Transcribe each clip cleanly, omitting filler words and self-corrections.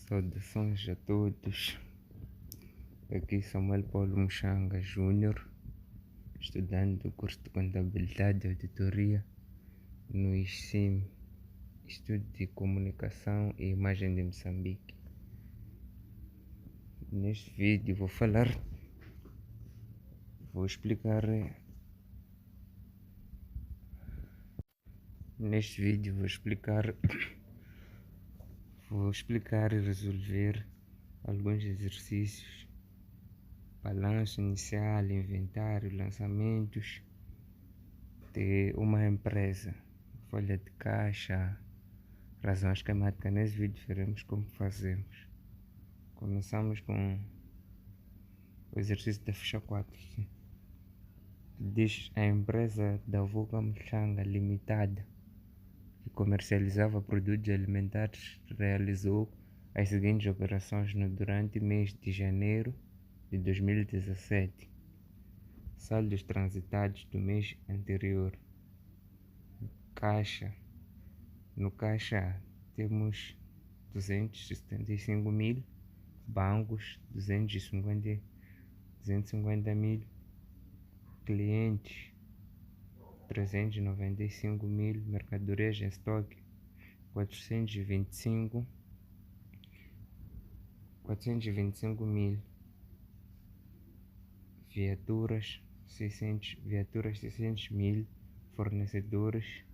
Saudações a todos. Aqui Samuel Paulo Muxanga Júnior, estudante do curso de Contabilidade e Auditoria no ISCIM, Estudo de Comunicação e Imagem de Moçambique. Neste vídeo vou explicar e resolver alguns exercícios: balanço inicial, inventário, lançamentos de uma empresa, folha de caixa, razão esquemática. Nesse vídeo veremos como fazemos. Começamos com o exercício da ficha 4. Diz: a empresa da Vuka Muxanga Limitada, que comercializava produtos alimentares, realizou as seguintes operações durante o mês de janeiro de 2017. Saldos transitados do mês anterior. Caixa. No caixa temos 275 mil, bancos 250 mil, clientes 395 mil, mercadorias em estoque 425 mil, viaturas 600 mil, fornecedores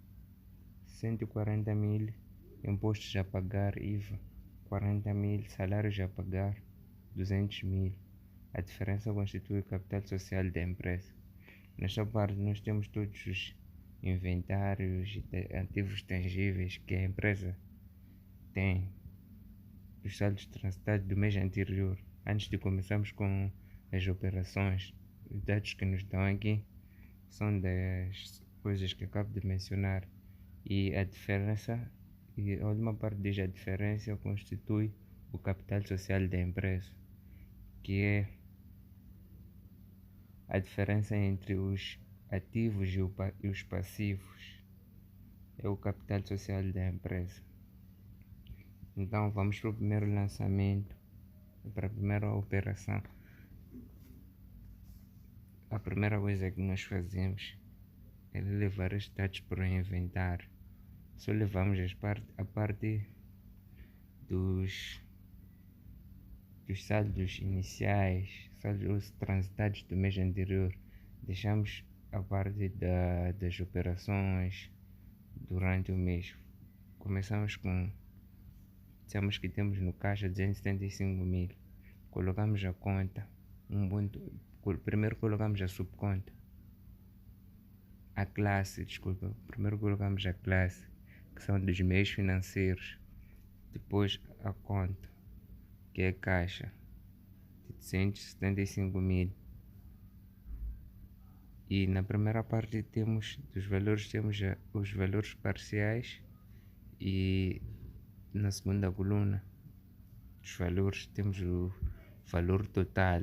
140 mil, impostos a pagar, IVA 40 mil, salários a pagar 200 mil. A diferença constitui o capital social da empresa. Nesta parte nós temos todos os inventários e ativos tangíveis que a empresa tem, os saldos transitados do mês anterior. Antes de começarmos com as operações, os dados que nos dão aqui são das coisas que acabo de mencionar, e a diferença, e a última parte diz: a diferença constitui o capital social da empresa, que é a diferença entre os ativos e os passivos. É o capital social da empresa. Então vamos para o primeiro lançamento, para a primeira operação. A primeira coisa que nós fazemos é levar os dados para o inventário. Só levamos a parte dos saldos iniciais, saldos transitados do mês anterior. Deixamos a parte das operações durante o mês. Começamos com, dissemos que temos no caixa 275 mil. Colocamos a conta, primeiro colocamos a subconta, primeiro colocamos a classe, que são dos meios financeiros. Depois a conta, que é a caixa, de 275 mil. E na primeira parte temos os valores parciais, e na segunda coluna dos valores temos o valor total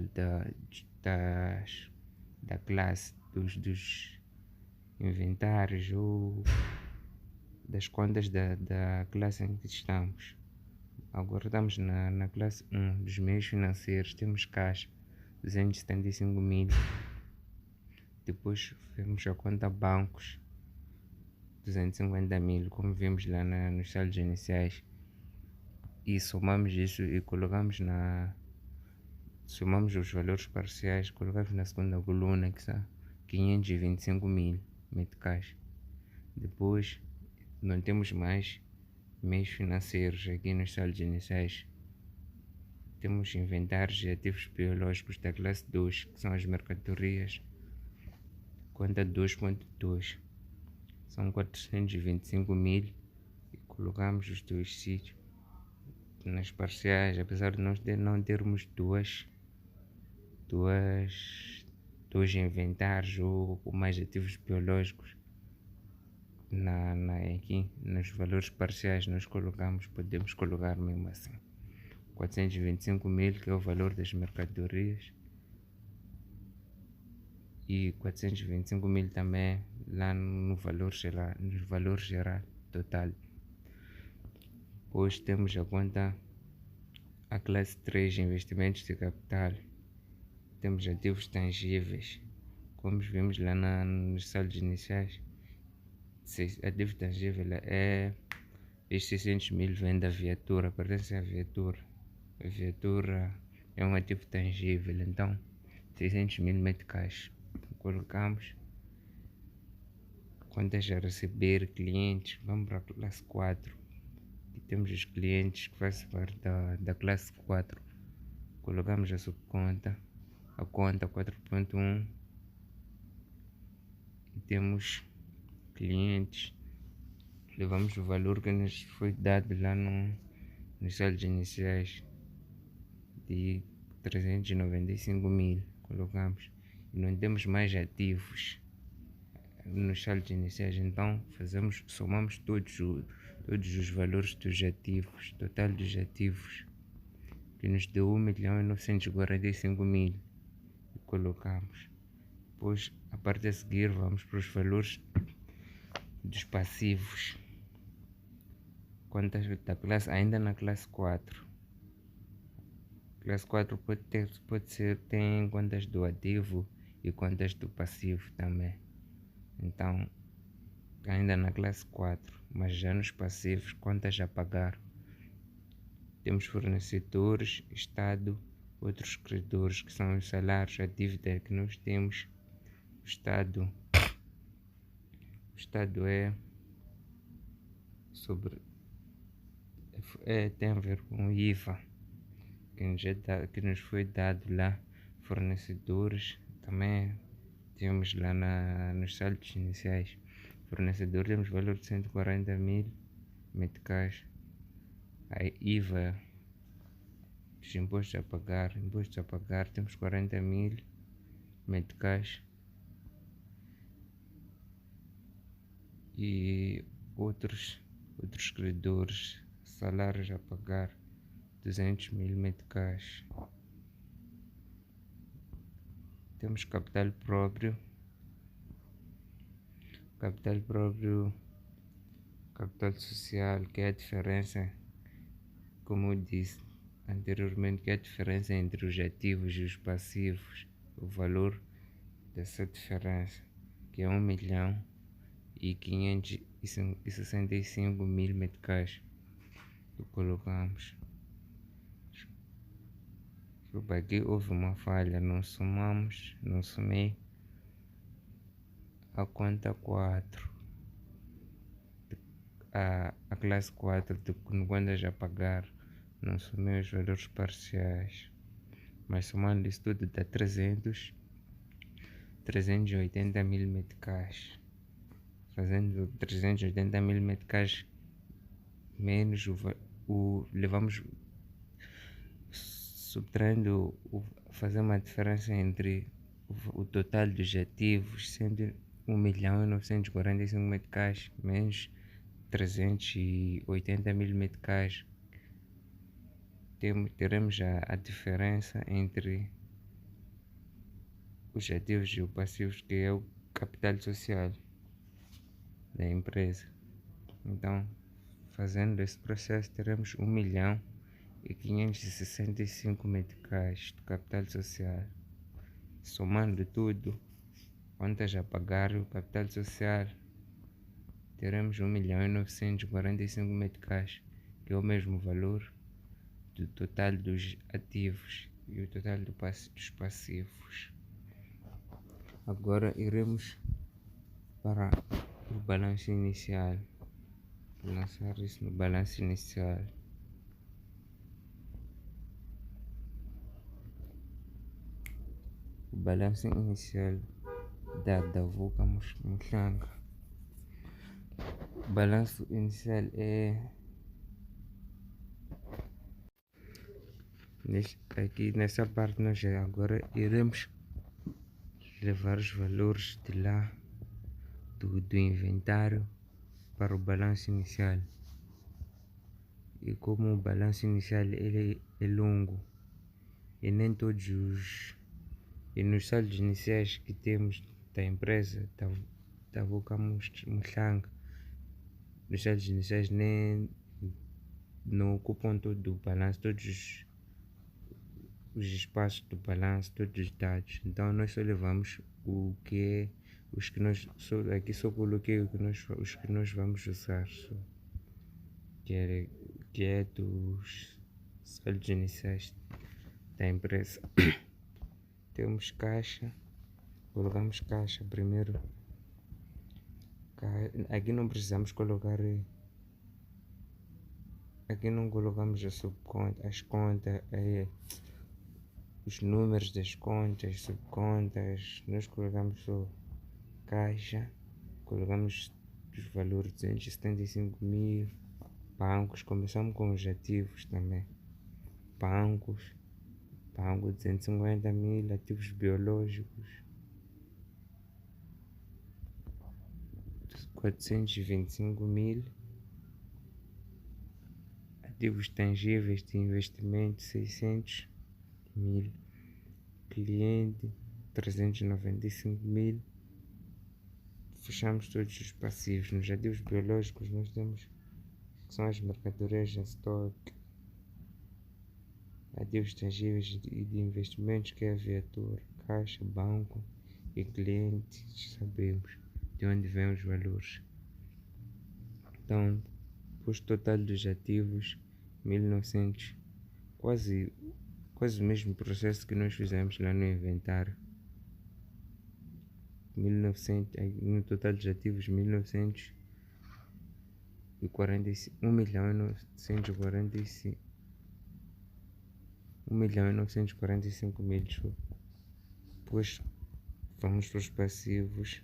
da classe, dos inventários ou das contas da classe em que estamos. Agora estamos na classe 1 dos meios financeiros. Temos caixa 275 mil. Depois vemos a conta bancos 250 mil, como vimos lá nos saldos iniciais, e somamos isso e somamos os valores parciais, colocamos na segunda coluna, que são 525 mil caixa. Depois não temos mais meios financeiros aqui nos saldos iniciais. Temos inventários e ativos biológicos da classe 2, que são as mercadorias. Conta 2.2 são 425 mil, e colocamos os dois sítios nas parciais. Apesar de nós não termos dois inventários ou mais ativos biológicos, aqui nos valores parciais nós podemos colocar mesmo assim 425 mil, que é o valor das mercadorias, e 425 mil também lá no valor geral total. Depois temos a conta a classe 3, investimentos de capital. Temos ativos tangíveis, como vimos lá nos saldos iniciais. Ativo tangível é estes 600 mil vem da viatura, pertence à viatura. A viatura é um ativo tangível, então 600 mil meticais. Colocamos contas a receber clientes, vamos para a classe 4. Aqui temos os clientes que fazem parte da classe 4. Colocamos a subconta, a conta 4.1 e temos clientes. Levamos o valor que nos foi dado lá nos saldos iniciais de 395 mil. Colocamos e não temos mais ativos nos saldos iniciais, então somamos todos os valores dos ativos, total dos ativos, que nos deu 1.945.000 e colocamos. Depois, a parte a seguir, vamos para os valores dos passivos. Contas da classe, ainda na classe 4. Classe 4 tem contas do ativo e contas do passivo também. Então, ainda na classe 4, mas já nos passivos, contas a pagar. Temos fornecedores, Estado, outros credores, que são os salários, a dívida que nós temos. O Estado tem a ver com o IVA que nos foi dado lá. Fornecedores também temos lá nos saldos iniciais. Fornecedor temos valor de 140 mil meticais. Aí IVA, os impostos a pagar, temos 40 mil meticais. E outros credores, salários a pagar, 200 mil meticais. Temos capital próprio, capital social, que é a diferença, como eu disse anteriormente, que é a diferença entre os ativos e os passivos. O valor dessa diferença, que é 1.565.000 meticais, que colocamos. Desculpa, aqui houve uma falha, não somei a conta 4, a classe 4 de contas a pagar, não somei os valores parciais, mas somando isso tudo dá 380 mil meticais. Fazendo 380 mil meticais menos levamos, subtraindo, fazer uma diferença entre o total dos ativos, sendo 1.945.000 meticais menos 380 mil meticais. Teremos a diferença entre os ativos e os passivos, que é o capital social da empresa. Então, fazendo esse processo, teremos 1.565 meticais do capital social. Somando tudo, contas a pagar o capital social, teremos 1.945.000 meticais, que é o mesmo valor do total dos ativos e o total dos passivos. Agora iremos para o balanço inicial. Lançar isso no balanço inicial. O balanço inicial da VUCA Muhlanga. O balanço inicial aqui nessa parte nós agora iremos levar os valores de lá do inventário para o balanço inicial. E como o balanço inicial ele é longo e nem todos e nos saldos iniciais que temos da empresa da VUCA Muhlanga, nos saldos iniciais nem não ocupam todo o balanço, todos os espaços do balanço, todos os dados. Então nós só levamos o que é os que nós aqui só coloquei os que nós vamos usar, que é dos saldos iniciais da empresa. Temos caixa, colocamos caixa primeiro. Aqui não precisamos colocar, aqui não colocamos a subconta, as contas, os números das contas, subcontas. Nós colocamos só caixa, colocamos os valores 275 mil. Bancos, começamos com os ativos também. Banco 250 mil, ativos biológicos 425 mil, ativos tangíveis de investimento 600 mil, cliente 395 mil. Fechamos todos os passivos. Nos ativos biológicos nós temos que são as mercadorias em estoque, ativos tangíveis e de investimentos, que é a viatura, caixa, banco e clientes. Sabemos de onde vêm os valores. Então, custo total dos ativos 1900, quase o mesmo processo que nós fizemos lá no inventário. 1900, no total dos ativos 1945, 1.945.000. Depois vamos para os passivos,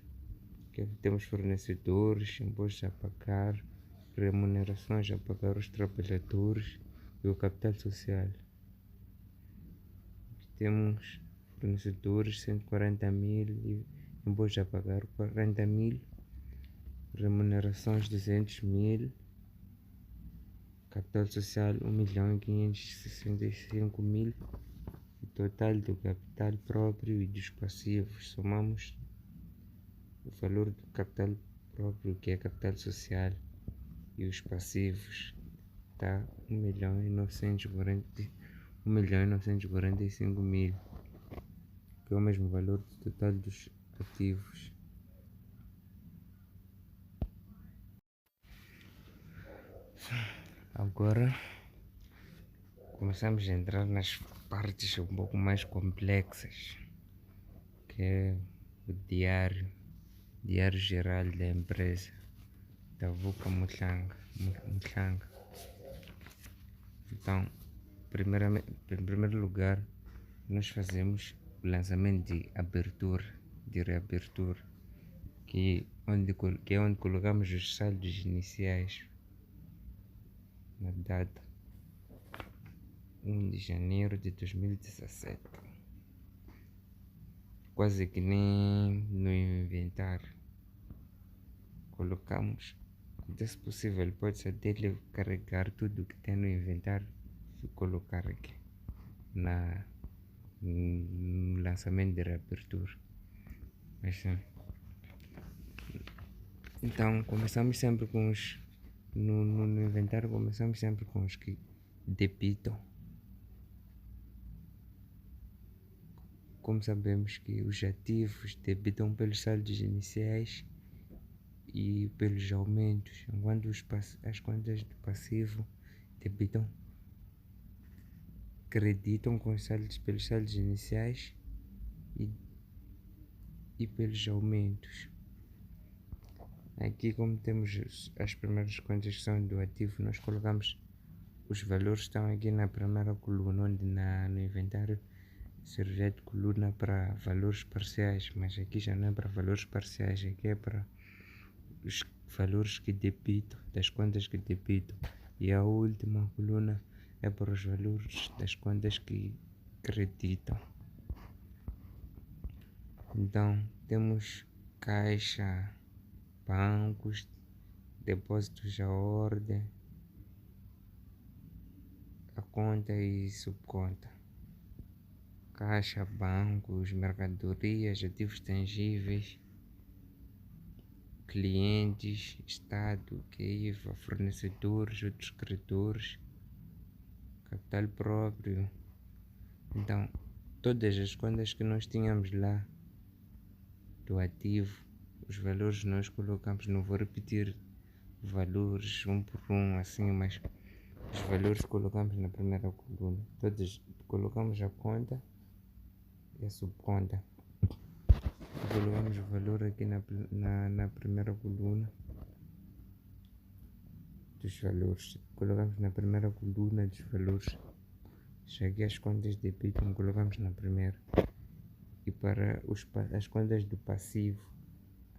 que temos fornecedores, impostos a pagar, remunerações a pagar aos trabalhadores e o capital social. Temos fornecedores 140 mil, impostos a pagar 40 mil, remunerações 200 mil, capital social 1.565.000. O total do capital próprio e dos passivos, somamos o valor do capital próprio, que é capital social, e os passivos, está 1.945.000, que é o mesmo valor do total dos ativos. Agora começamos a entrar nas partes um pouco mais complexas, que é o diário geral da empresa, da VUCA Mutlanga. Então, em primeiro lugar, nós fazemos o lançamento de reabertura, que é onde colocamos os saldos iniciais na data 1 de janeiro de 2017, quase que nem no inventário. Colocamos, se possível, pode-se até carregar tudo que tem no inventário e colocar aqui no lançamento de reabertura. Então começamos sempre com os no inventário, começamos sempre com os que debitam. Como sabemos que os ativos debitam pelos saldos iniciais e pelos aumentos, enquanto as contas do passivo creditam com os saldos, pelos saldos iniciais e pelos aumentos. Aqui, como temos as primeiras contas que são do ativo, nós colocamos os valores, estão aqui na primeira coluna, onde no inventário servia de coluna para valores parciais, mas aqui já não é para valores parciais, aqui é para os valores que debitam, das contas que debitam, e a última coluna é para os valores das contas que creditam. Então temos caixa, bancos, depósitos à ordem, a conta e subconta. Caixa, bancos, mercadorias, ativos tangíveis, clientes, Estado, que é IVA, fornecedores, outros credores, capital próprio, Então, todas as contas que nós tínhamos lá do ativo, os valores nós colocamos, não vou repetir valores um por um assim, mas os valores colocamos na primeira coluna. Todos colocamos a conta e a subconta. Colocamos o valor aqui na primeira coluna dos valores. Colocamos na primeira coluna dos valores. Cheguei às contas de débito, colocamos na primeira. E para as contas do passivo,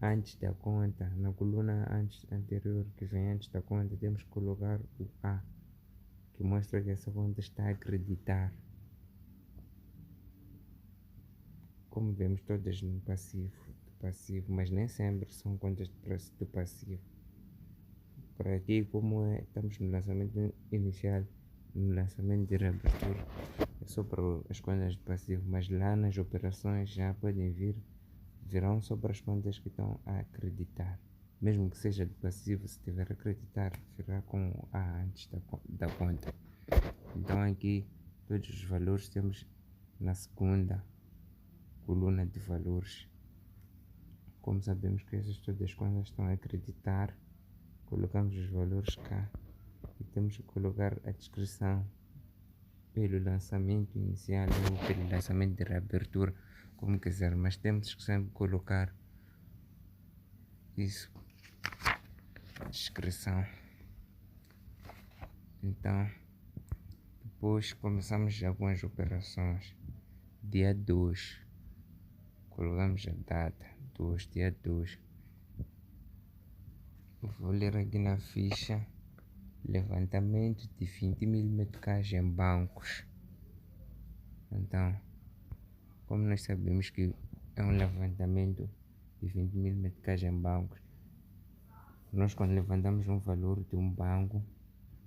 antes da conta, na coluna anterior, que vem antes da conta, temos que colocar o A, que mostra que essa conta está a acreditar. Como vemos todas no passivo, mas nem sempre são contas do passivo. Por aqui, como estamos no lançamento inicial, no lançamento de reabertura, é só para as contas do passivo, mas lá nas operações já podem virão só para as contas que estão a acreditar. Mesmo que seja de passivo, se tiver a acreditar, virá com o A antes da conta. Então aqui todos os valores temos na segunda coluna de valores. Como sabemos que essas todas as contas estão a acreditar, colocamos os valores cá e temos que colocar a descrição pelo lançamento inicial ou pelo lançamento de reabertura, como quiser, mas temos que sempre colocar isso, a descrição. Então depois começamos já com as operações. Dia 2, colocamos a data, dia 2. Vou ler aqui na ficha: levantamento de 20.000 meticais em bancos. Então, como nós sabemos que é um levantamento de 20.000 meticais em bancos, nós quando levantamos um valor de um banco,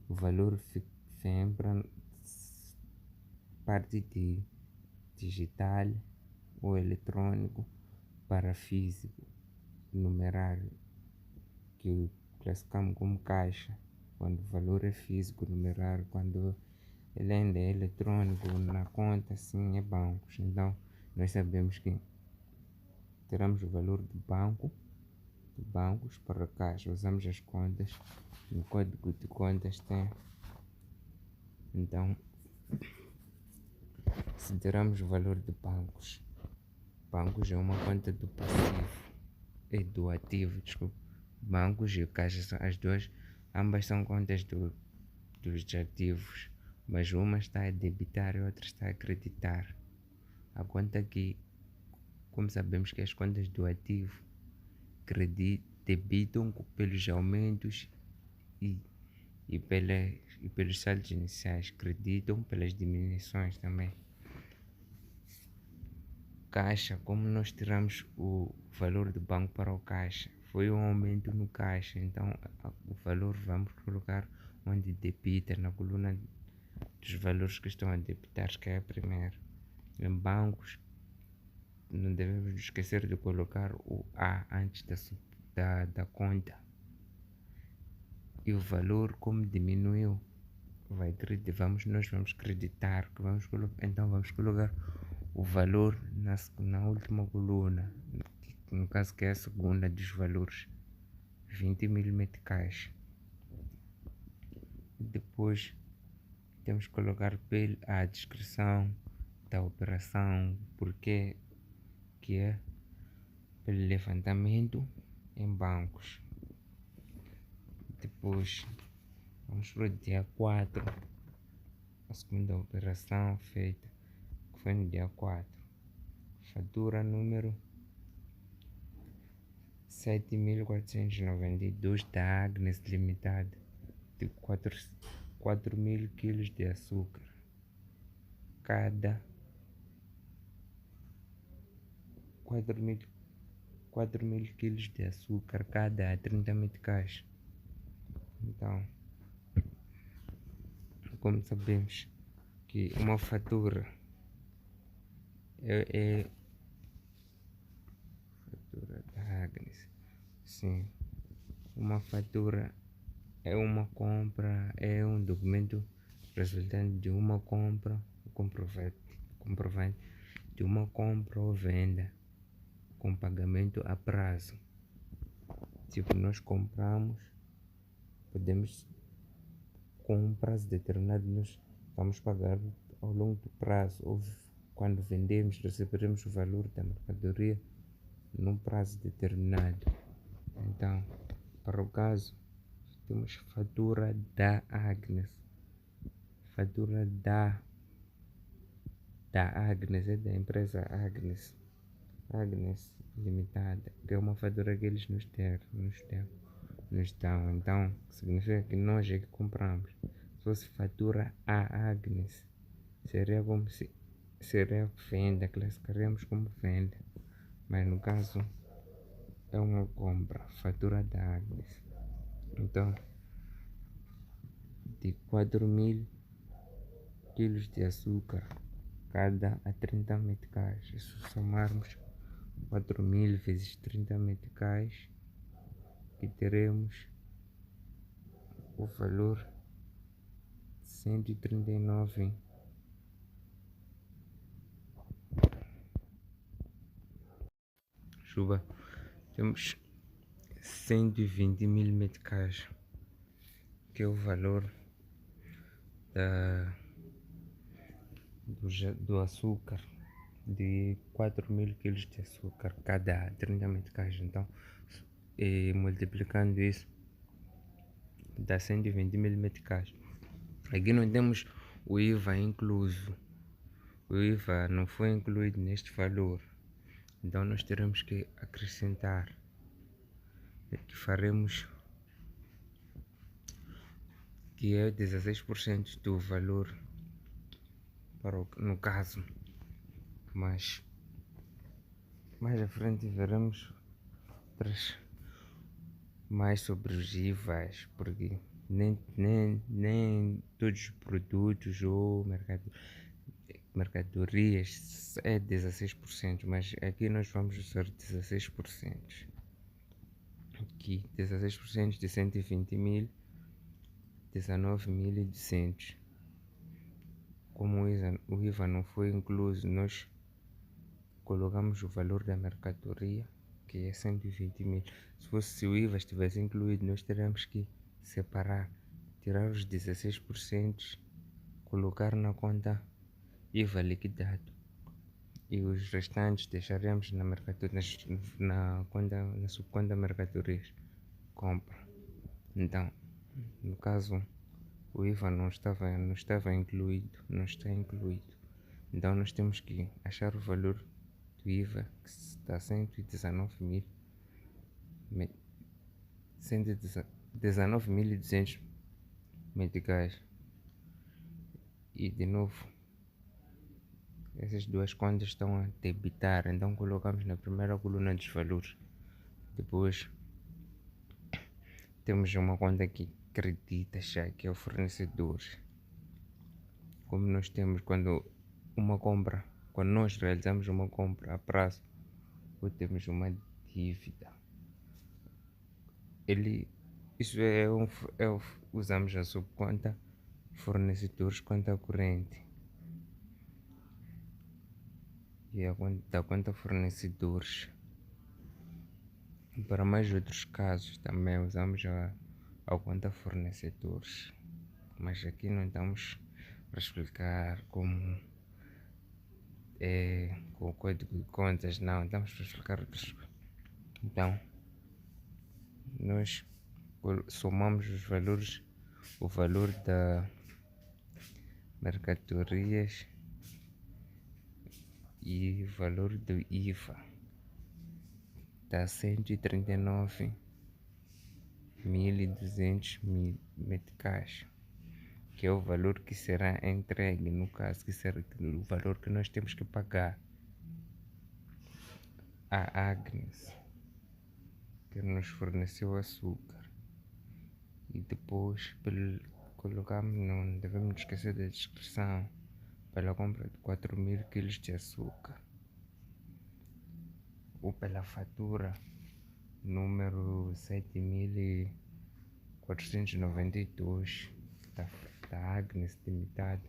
o valor vem para parte de digital ou eletrônico para físico, numerário, que classificamos como caixa, quando o valor é físico, numerário, quando ele ainda é eletrônico, na conta, sim, é bancos. Então, nós sabemos que teremos o valor do banco, de bancos para caixa. Usamos as contas, no código de contas tem. Então, se teremos o valor de bancos, bancos é uma conta do passivo e do ativo, desculpa. Bancos e caixa são as duas, ambas são contas dos ativos, mas uma está a debitar e outra está a acreditar. A conta aqui, como sabemos que as contas do ativo debitam pelos aumentos e pelos saldos iniciais, creditam pelas diminuições também. Caixa, como nós tiramos o valor do banco para o caixa, foi um aumento no caixa, então o valor vamos colocar onde debita, na coluna dos valores que estão a debitar, que é a primeira. Em bancos, não devemos esquecer de colocar o A antes da conta. E o valor, como diminuiu, nós vamos creditar, então vamos colocar o valor na última coluna, no caso que é a segunda dos valores, 20.000 meticais. Depois temos que colocar a descrição da operação, porque que é pelo levantamento em bancos. Depois vamos para o dia 4, a segunda operação feita, que foi no dia 4. Fatura número 7.492 da Agnes Limitada, de 4.000 kg de açúcar. Cada 4.000 kg de açúcar, cada 30 meticais. Então, como sabemos que uma fatura é fatura da Agnes, sim, uma fatura é uma compra, é um documento resultante de uma compra, o comprovante comprovante de uma compra ou venda com pagamento a prazo. Tipo, nós compramos, podemos, com um prazo determinado, nós vamos pagar ao longo do prazo, ou quando vendemos, receberemos o valor da mercadoria num prazo determinado. Então, para o caso, temos fatura da Agnes. Fatura da Agnes, é da empresa Agnes Limitada, que é uma fatura que eles nos dão. Então, significa que nós é que compramos. Se fosse fatura a Agnes, seria venda, classificaríamos como venda. Mas no caso, é uma compra, fatura da Agnes. Então, de 4.000 quilos de açúcar cada a 30 meticais. Se somarmos 4.000 vezes 30 meticais, que teremos o valor de 139. Chuva, temos 120.000 meticais, que é o valor do açúcar, de 4.000 quilos de açúcar cada 30 meticais. Então, multiplicando isso, dá 120.000 meticais. Aqui não temos o IVA incluso. O IVA não foi incluído neste valor. Então nós teremos que acrescentar, que faremos, que é 16% do valor no caso. Mas mais à frente veremos mais sobre os IVAs, porque nem todos os produtos ou mercadorias é 16%, mas aqui nós vamos usar 16%. Aqui 16% de 120.000, 19.200. Como o IVA não foi incluso, nós colocamos o valor da mercadoria, que é 120.000. Se o IVA estivesse incluído, nós teremos que separar, tirar os 16%, colocar na conta IVA liquidado, e os restantes deixaremos na mercadoria, na subconta mercadorias compra. Então, no caso, o IVA não está incluído. Então nós temos que achar o valor do IVA, que está 119.200 meticais. E de novo, essas duas contas estão a debitar, então colocamos na primeira coluna dos valores. Depois temos uma conta que acredita já, que é o fornecedor. Como nós temos quando nós realizamos uma compra a prazo, ou temos uma dívida, usamos a subconta fornecedores, conta corrente, e a conta fornecedores. Para mais outros casos também usamos a conta fornecedores, mas aqui não estamos para explicar como com o código de contas, não, estamos para explicar outras coisas. Então nós somamos os valores, o valor da mercadorias e o valor do IVA, dá 139.200 meticais, que é o valor que será entregue, no caso, que será o valor que nós temos que pagar a Agnes, que nos forneceu açúcar. E depois colocamos, não devemos esquecer da descrição, pela compra de 4.000 quilos de açúcar, ou pela fatura número 7.492 da Agnes Limitada.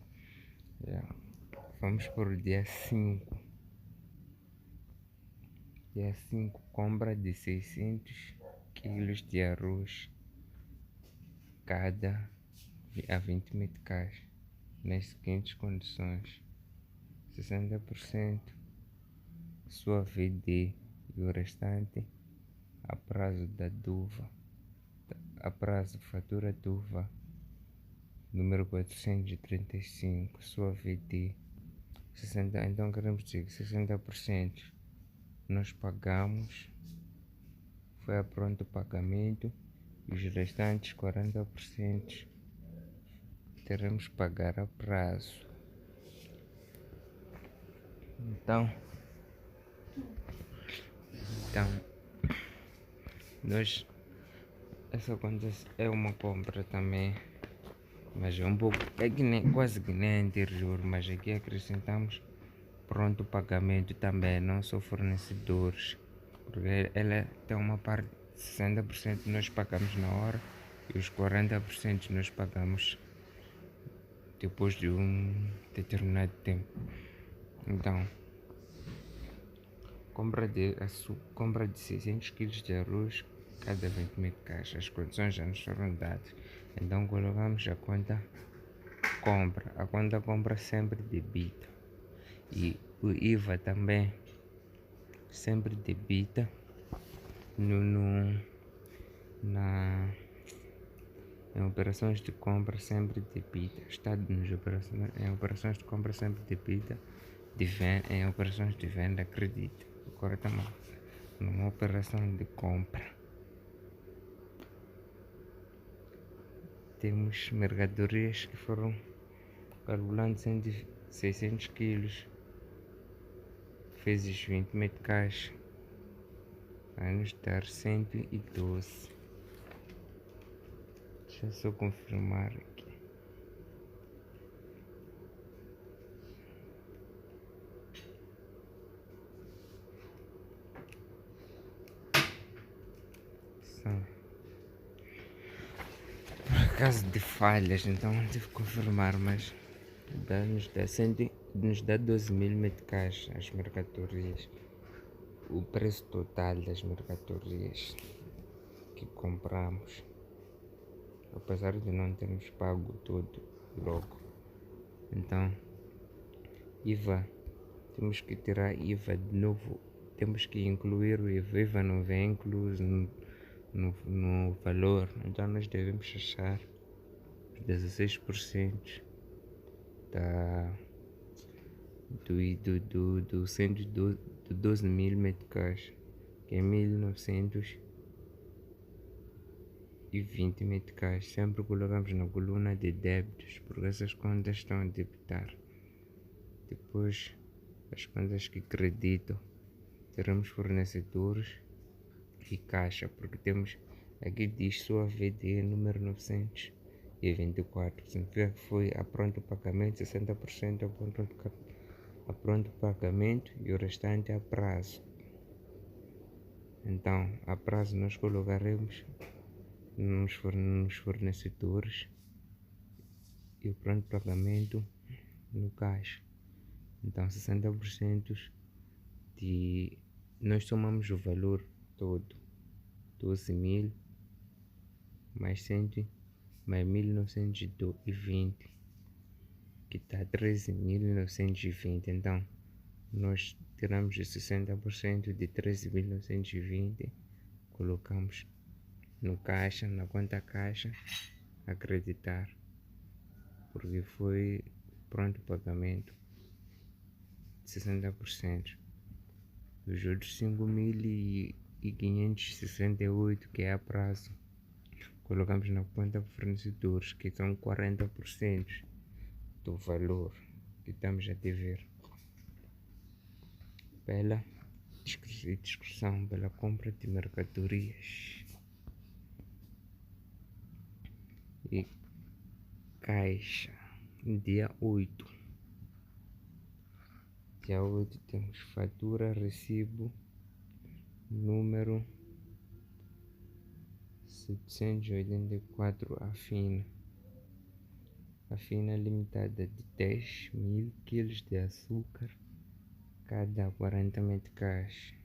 Vamos por dia 5. Dia 5, compra de 600 quilos de arroz cada a 20 meticais, nas seguintes condições: 60% sua VD e o restante a prazo da duva, a prazo fatura duva número 435, sua VD 60, então queremos dizer que 60% nós pagamos, foi a pronto pagamento, e os restantes 40% teremos que pagar a prazo. Então nós, essa conta é uma compra também, mas é um pouco, é que nem, quase que nem anterior, mas aqui acrescentamos pronto pagamento também, não só fornecedores, porque ela tem uma parte, 60% nós pagamos na hora e os 40% nós pagamos depois de um determinado tempo. Então, compra de 600 kg de arroz cada 20 meticais. As condições já nos foram dadas. Então colocamos a conta compra. A conta compra sempre debita. E o IVA também sempre debita em operações de compra sempre debita. Estado em operações de compra sempre debita. Em operações de venda acredita. Agora estamos numa operação de compra. Temos mercadorias que foram calculando 600 quilos vezes 20 meticais, vai nos dar 112. Deixa eu só confirmar aqui. Por causa de falhas, então tive que confirmar, mas nos dá 12 mil meticais as mercadorias. O preço total das mercadorias que compramos, apesar de não termos pago tudo logo. Então, IVA, temos que tirar IVA de novo, temos que incluir o IVA. IVA não vem incluso no valor, então nós devemos achar 16% do 12 mil meticais, que é 1920 meticais. Sempre colocamos na coluna de débitos, porque essas contas estão a debitar. Depois, as contas que creditam, teremos fornecedores e caixa, porque temos aqui diz sua VD número 924, significa que foi a pronto pagamento, 60% a pronto pagamento e o restante a prazo. Então, a prazo nós colocaremos nos fornecedores e o pronto pagamento no caixa. Então, 60% de nós somamos o valor todo, 12 mil mais 1920, que está 13.920. Então nós tiramos os 60% de 13.920, colocamos no caixa, na conta caixa, acreditar, porque foi pronto pagamento 60%. Os outros 5.568 que é a prazo, colocamos na conta fornecedores, que são 40% do valor que estamos a dever pela discussão, pela compra de mercadorias. E caixa, dia 8. Dia 8 temos fatura, recibo, número 784 afina. A fina limitada de 10.000 kg de açúcar, cada 40 meticais.